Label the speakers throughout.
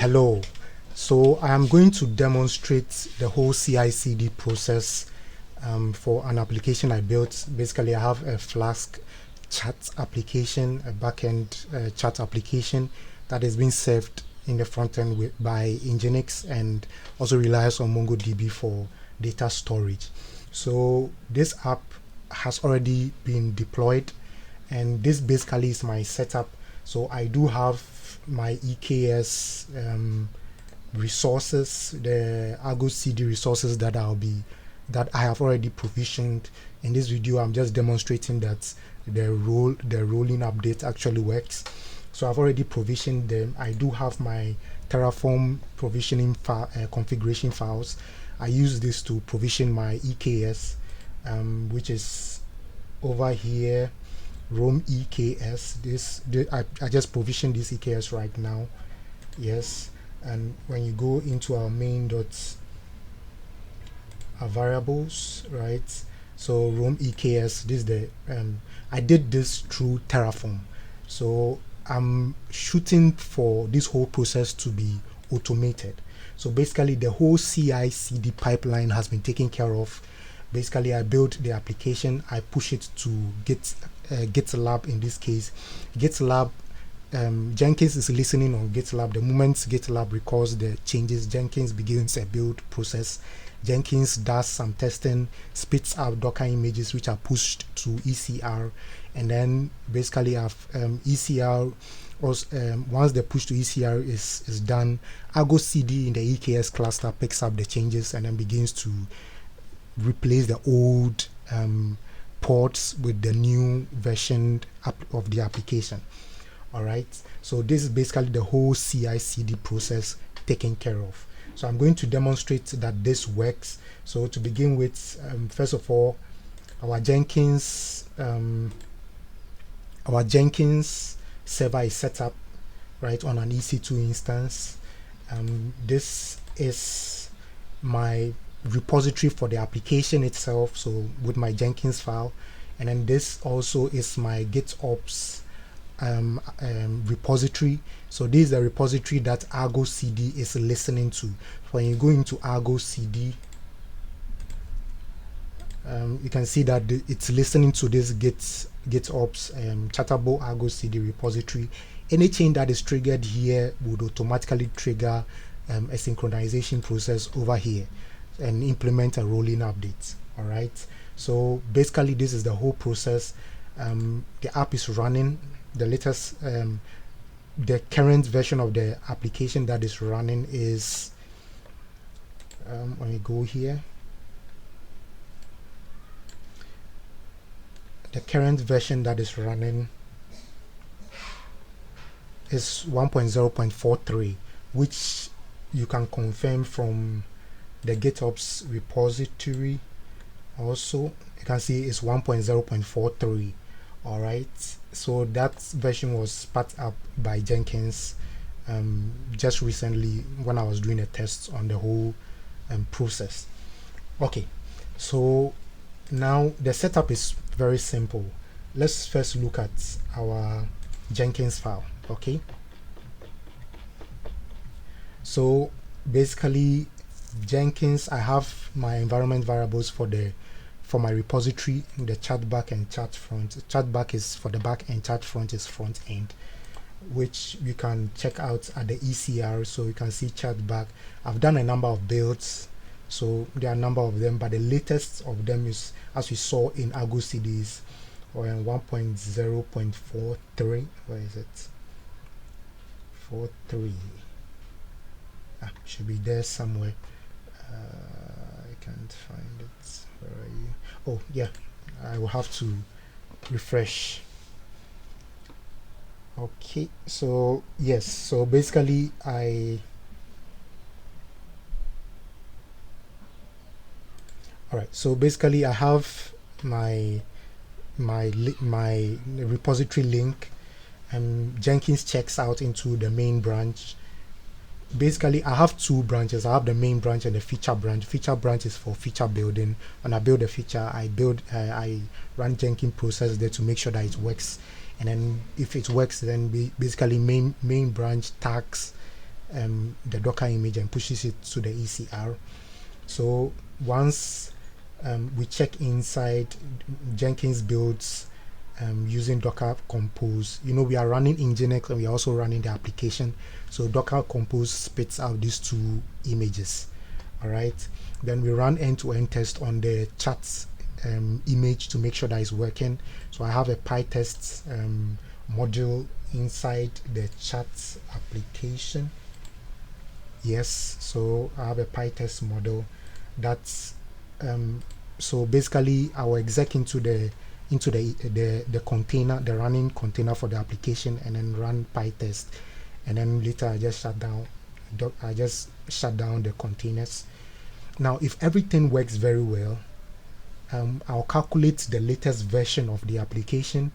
Speaker 1: Hello. So I am going to demonstrate the whole CI/CD process for an application I built. Basically, I have a Flask chat application, a backend chat application that is being served in the front end by Nginx and also relies on MongoDB for data storage. So this app has already been deployed, and this basically is my setup. So I do have my EKS resources, the ArgoCd resources that I have already provisioned. In this video, I'm just demonstrating that the rolling update actually works. So I've already provisioned them. I do have my terraform provisioning configuration files. I use this to provision my EKS, which is over here, Roam EKS. I just provisioned this EKS right now. Yes, and when you go into our main variables, right? So Roam EKS, this is the I did this through Terraform. So I'm shooting for this whole process to be automated. So basically the whole CI/CD pipeline has been taken care of. Basically I built the application, I push it to GitLab. In this case, GitLab, Jenkins is listening on GitLab. The moment GitLab records the changes, Jenkins begins a build process. Jenkins does some testing, spits out Docker images which are pushed to ECR, and then basically ECR also, once the push to ECR is done, ArgoCd in the EKS cluster picks up the changes and then begins to replace the old ports with the new version of the application. Alright, so this is basically the whole CI/CD process taken care of. So I'm going to demonstrate that this works. So to begin with, first of all, our Jenkins server is set up right on an EC2 instance. This is my repository for the application itself, so with my Jenkins file, and then this also is my gitops repository. So this is the repository that ArgoCd is listening to. When you go into ArgoCd, you can see that it's listening to this gitops chattable ArgoCd repository. Any change that is triggered here would automatically trigger a synchronization process over here and implement a rolling update. All right, so basically this is the whole process. The app is running. The latest the current version of the application that is running is when we go here, the current version that is running is 1.0.43, which you can confirm from the gitops repository. Also you can see it's 1.0.43. all right, so that version was spat up by Jenkins just recently when I was doing a test on the whole process. Okay, so now the setup is very simple. Let's first look at our Jenkins file. Okay, so basically Jenkins, I have my environment variables for my repository, the chat back and chat front. Chat back is for the back and chat front is front end, which you can check out at the ECR. So you can see chat back. I've done a number of builds, so there are a number of them, but the latest of them is, as we saw in ArgoCd, is 1.0.43. where is it? 43. Should be there somewhere. I can't find it. Where are you? Oh yeah, I will have to refresh. Okay, so yes, so basically alright, so basically I have my repository link, and Jenkins checks out into the main branch. Basically I have two branches. I have the main branch and the feature branch. Feature branch is for feature building. When I build a feature, I run Jenkins process there to make sure that it works, and then if it works, then basically main branch tags the Docker image and pushes it to the ECR. So once we check inside Jenkins builds using Docker Compose, we are running Nginx and we are also running the application. So Docker Compose spits out these two images. All right. Then we run end-to-end test on the chat image to make sure that it's working. So I have a PyTest module inside the chat application. Yes, so I have a PyTest model that's so basically I will exec into the container, the running container for the application, and then run PyTest, and then later I just shut down the containers. Now if everything works very well, I'll calculate the latest version of the application,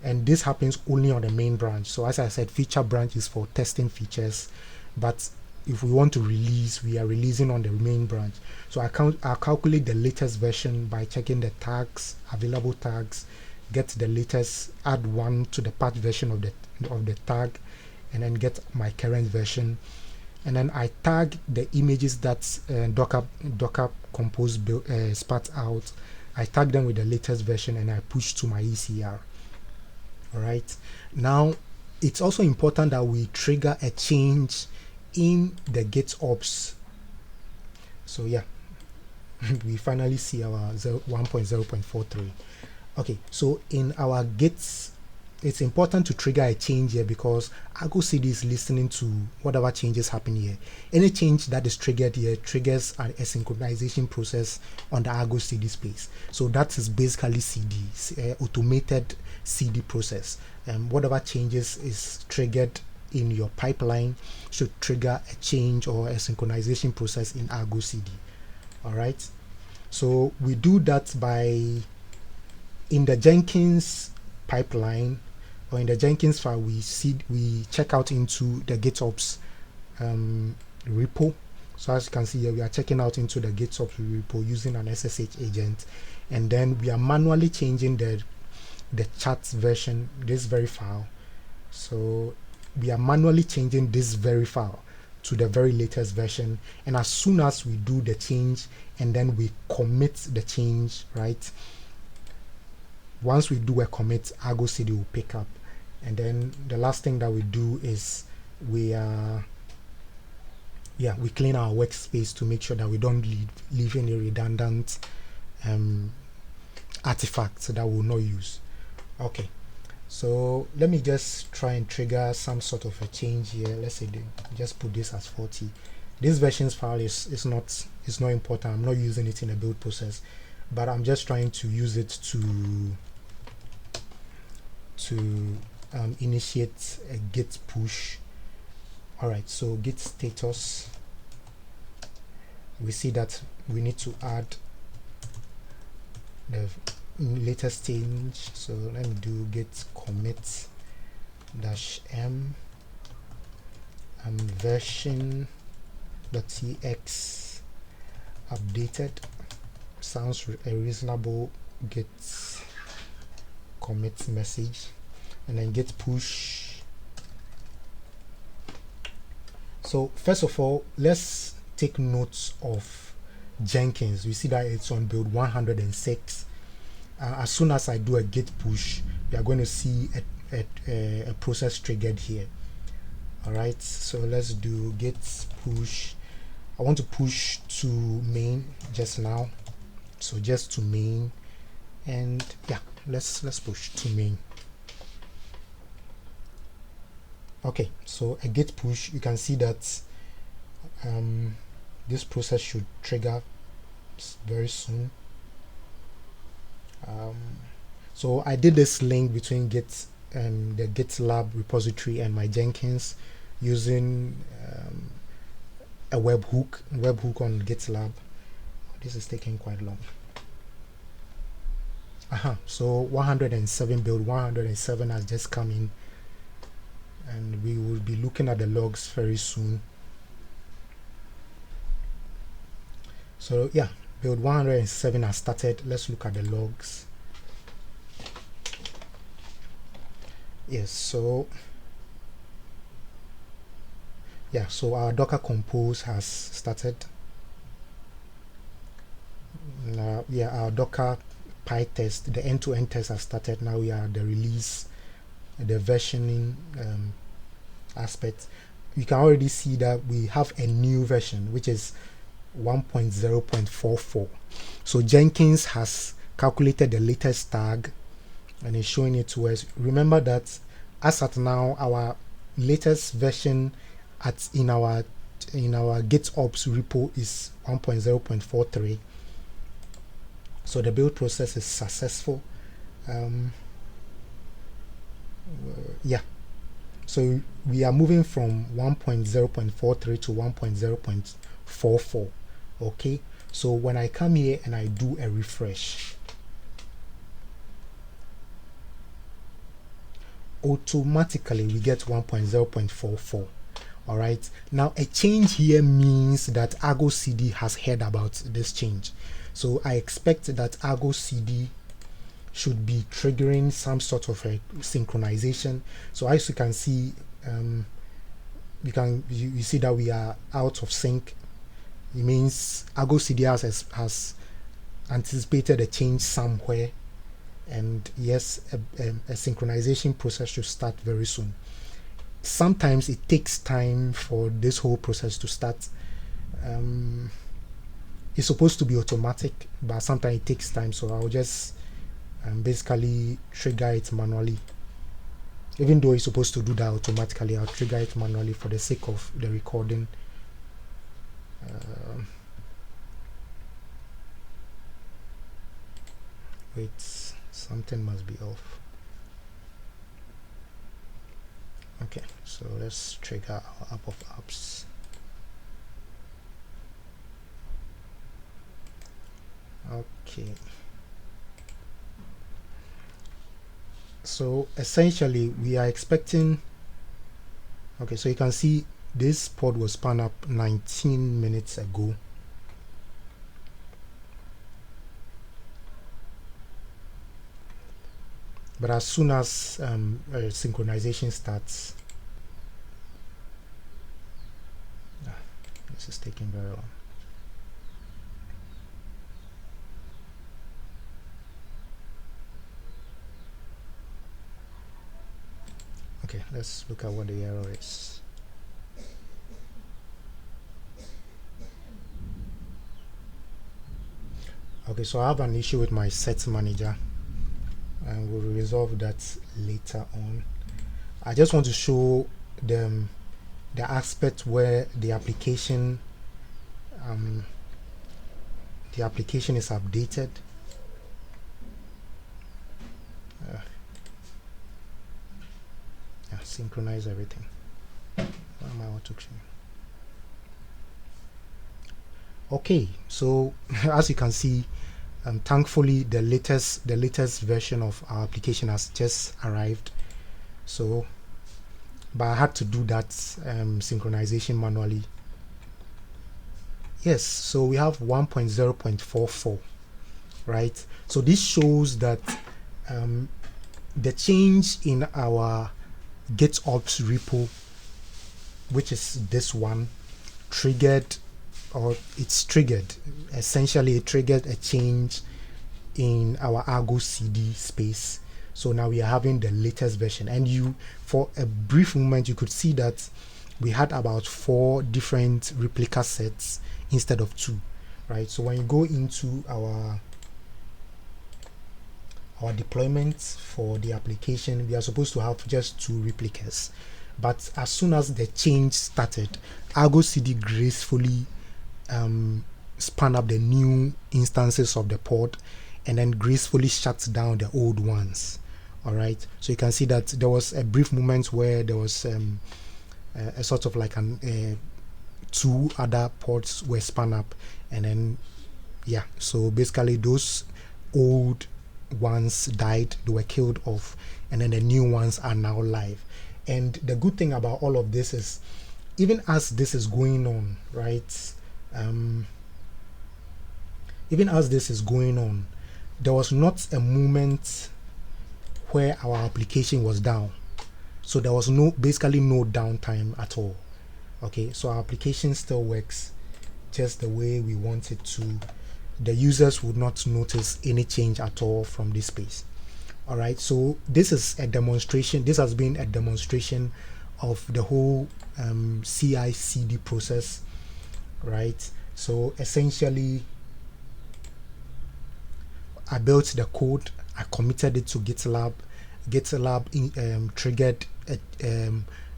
Speaker 1: and this happens only on the main branch. So as I said, feature branch is for testing features, but if we want to release, we are releasing on the main branch. So I'll calculate the latest version by checking the tags, available tags, get the latest, add one to the patch version of the tag, and then get my current version. And then I tag the images that Docker Compose spat out. I tag them with the latest version and I push to my ECR. All right. Now, it's also important that we trigger a change in the gitops. So yeah, we finally see our 1.0.43. Okay, so in our gits, it's important to trigger a change here because ArgoCd is listening to whatever changes happen here. Any change that is triggered here triggers a synchronization process on the ArgoCd space. So that is basically CD, automated CD process. Whatever changes is triggered in your pipeline should trigger a change or a synchronization process in ArgoCd. All right. So we do that by in the Jenkins pipeline, or in the Jenkins file, we check out into the gitops repo. So as you can see here, we are checking out into the gitops repo using an SSH agent, and then we are manually changing the chat version, this very file. So we are manually changing this very file to the very latest version, and as soon as we do the change and then we commit the change, right, once we do a commit, ArgoCd will pick up. And then the last thing that we do is we clean our workspace to make sure that we don't leave any redundant artifacts that we'll not use. Okay, so let me just try and trigger some sort of a change here. Let's say just put this as 40. This versions file is not important. I'm not using it in a build process, but I'm just trying to use it to initiate a git push. All right, so git status, we see that we need to add the latest change. So let me do git commit -m version.tx updated. Sounds a reasonable git commit message, and then git push. So first of all, let's take notes of Jenkins. We see that it's on build 106. As soon as I do a git push, we are going to see a process triggered here. All right, so let's do git push. I want to push to main just now, so just to main, and yeah, let's push to main. Okay, so a git push, you can see that this process should trigger very soon. So I did this link between Git and the GitLab repository and my Jenkins using a webhook on GitLab. This is taking quite long. So 107 build 107 has just come in, and we will be looking at the logs very soon. So yeah, build 107 has started. Let's look at the logs. Yes, so Yeah, so our Docker Compose has started. Yeah, our Docker PyTest, the end-to-end test has started. Now we are at the release, the versioning aspect. You can already see that we have a new version, which is 1.0.44. So Jenkins has calculated the latest tag and is showing it to us. Remember that as at now, our latest version in our gitops repo is 1.0.43. So the build process is successful. Yeah, so we are moving from 1.0.43 to 1.0.44. Okay, so when I come here and I do a refresh, automatically we get 1.0.44. all right, now a change here means that ArgoCd has heard about this change, so I expect that ArgoCd should be triggering some sort of a synchronization. So as you can see, you see that we are out of sync. It means ArgoCd has anticipated a change somewhere, and yes, a synchronization process should start very soon. Sometimes it takes time for this whole process to start. It's supposed to be automatic, but sometimes it takes time, so I'll just basically trigger it manually. Even though it's supposed to do that automatically, I'll trigger it manually for the sake of the recording. Wait, something must be off. Okay, so let's trigger our app of apps. Okay, so essentially we are expecting, okay, so you can see this pod was spun up 19 minutes ago. But as soon as synchronization starts, this is taking very long. Okay, let's look at what the error is. Okay, so I have an issue with my set manager, and we'll resolve that later on. I just want to show them the aspect where the application is updated. Yeah, synchronize everything. Why am I auto-tuning? Okay, so as you can see, thankfully the latest version of our application has just arrived. So, but I had to do that synchronization manually. Yes, so we have 1.0.44, right? So this shows that the change in our gitops repo, which is this one, essentially it triggered a change in our ArgoCd space. So now we are having the latest version, and for a brief moment you could see that we had about 4 different replica sets instead of 2, right? So when you go into our deployment for the application, we are supposed to have just 2 replicas, but as soon as the change started, ArgoCd gracefully spun up the new instances of the pod and then gracefully shut down the old ones. All right, so you can see that there was a brief moment where there was a sort of like 2 other pods were spun up, and then yeah, so basically those old ones died, they were killed off, and then the new ones are now live. And the good thing about all of this is, even as this is going on, right, even as this is going on, there was not a moment where our application was down. So there was basically no downtime at all. Okay, so our application still works just the way we want it to. The users would not notice any change at all from this space. All right, so this is a demonstration. This has been a demonstration of the whole CI/CD process, right? So essentially, I built the code, I committed it to GitLab. GitLab triggered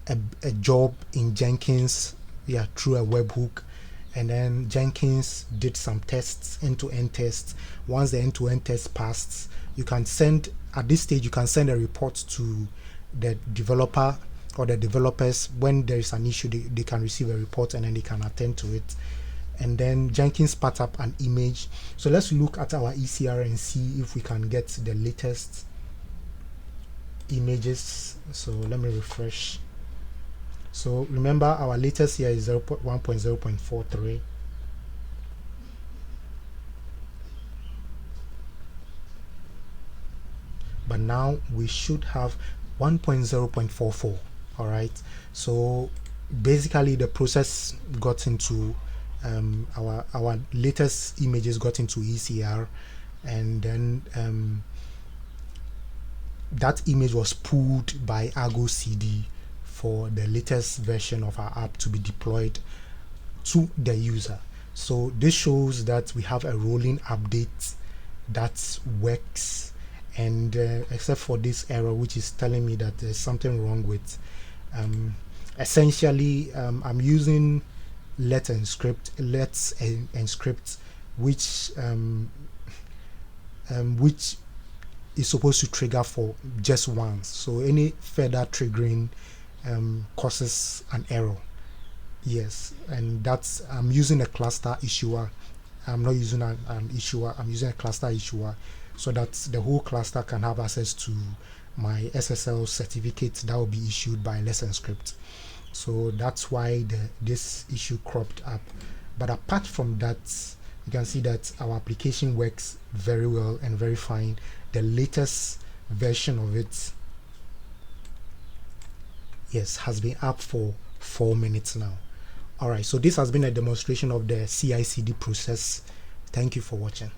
Speaker 1: a job in Jenkins, yeah, through a webhook, and then Jenkins did some tests, end-to-end tests. Once the end-to-end test passed, you can send, at this stage, you can send a report to the developer or the developers. When there is an issue, they can receive a report and then they can attend to it. And then Jenkins spat up an image. So let's look at our ECR and see if we can get the latest images. So let me refresh. So remember, our latest here is 1.0.43. But now we should have 1.0.44. all right, so basically the process got into our latest images got into ECR, and then that image was pulled by ArgoCd for the latest version of our app to be deployed to the user. So this shows that we have a rolling update that works, and except for this error which is telling me that there's something wrong with essentially I'm using let's encrypt, which is supposed to trigger for just once, so any further triggering causes an error. Yes, and that's, I'm using a cluster issuer. I'm not using an issuer, I'm using a cluster issuer, so that the whole cluster can have access to my SSL certificate that will be issued by Let's Encrypt. So that's why this issue cropped up. But apart from that, you can see that our application works very well and very fine. The latest version of it, yes, has been up for 4 minutes now. Alright, so this has been a demonstration of the CI/CD process. Thank you for watching.